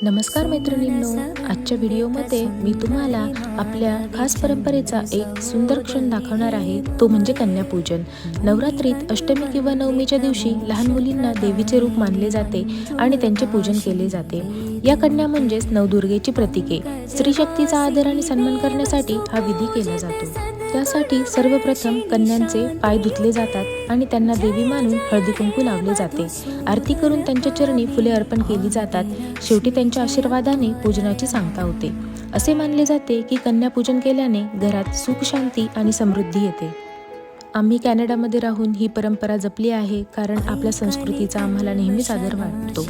नमस्कार मैत्रिणींनो, आजच्या व्हिडिओमध्ये मी तुम्हाला आपल्या खास परंपरेचा एक सुंदर क्षण दाखवणार आहे, तो म्हणजे कन्यापूजन। नवरात्रीत अष्टमी किंवा नवमीच्या दिवशी लहान मुलींना देवीचे रूप मानले जाते आणि त्यांचे पूजन केले जाते। या कन्या म्हणजेच नवदुर्गेची प्रतीके। स्त्री शक्तीचा आदर आणि सन्मान करण्यासाठी हा विधी केला जातो। त्यासाठी सर्वप्रथम कन्यांचे पाय धुतले जातात आणि त्यांना देवी मानून हळदी कुंकू लावले जाते। आरती करून त्यांच्या चरणी फुले अर्पण केली जातात। शेवटी त्यांच्या आशीर्वादाने पूजनाची सांगता होते। असे मानले जाते की कन्या पूजन केल्याने घरात सुख, शांती आणि समृद्धी येते। आम्ही कॅनडामध्ये राहून ही परंपरा जपली आहे, कारण आपल्या संस्कृतीचा आम्हाला नेहमीच आदर वाटतो।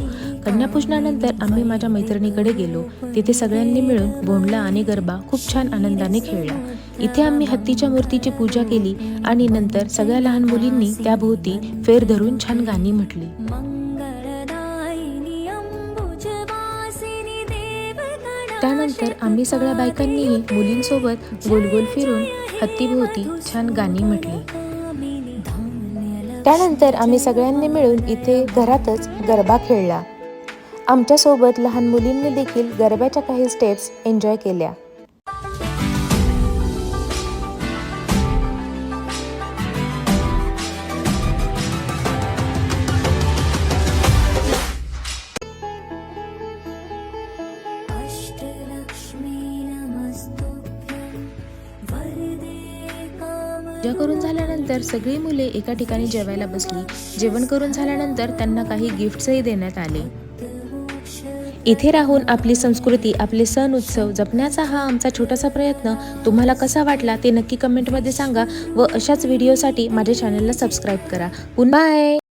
कन्यापूजनानंतर आम्ही माझ्या मैत्रिणीकडे गेलो। तिथे सगळ्यांनी मिळून भोंडला आणि गरबा खूप छान आनंदाने खेळला। इथे आम्ही हत्तीच्या मूर्तीची पूजा केली आणि नंतर सगळ्या लहान मुलींनी त्याभोवती फेर धरून छान गाणी म्हटली। त्यानंतर आम्ही सगळ्या बायकांनीही मुलींसोबत गोल गोल फिरून हत्तीभोवती छान गाणी म्हटली। त्यानंतर आम्ही सगळ्यांनी मिळून इथे घरातच गरबा खेळला। आमच्यासोबत लहान मुलींनी देखील गरब्याच्या काही स्टेप्स एन्जॉय केल्या। पूजा करून झाल्यानंतर सगळी मुले एका ठिकाणी जेवायला बसली। जेवण करून झाल्यानंतर त्यांना काही गिफ्ट्सही देण्यात आले। इथे राहून आपली संस्कृती, आपले सण उत्सव जपण्याचा हा आमचा छोटासा प्रयत्न तुम्हाला कसा वाटला ते नक्की कमेंटमध्ये सांगा व अशाच व्हिडिओसाठी माझ्या चॅनलला सबस्क्राईब करा। बाय।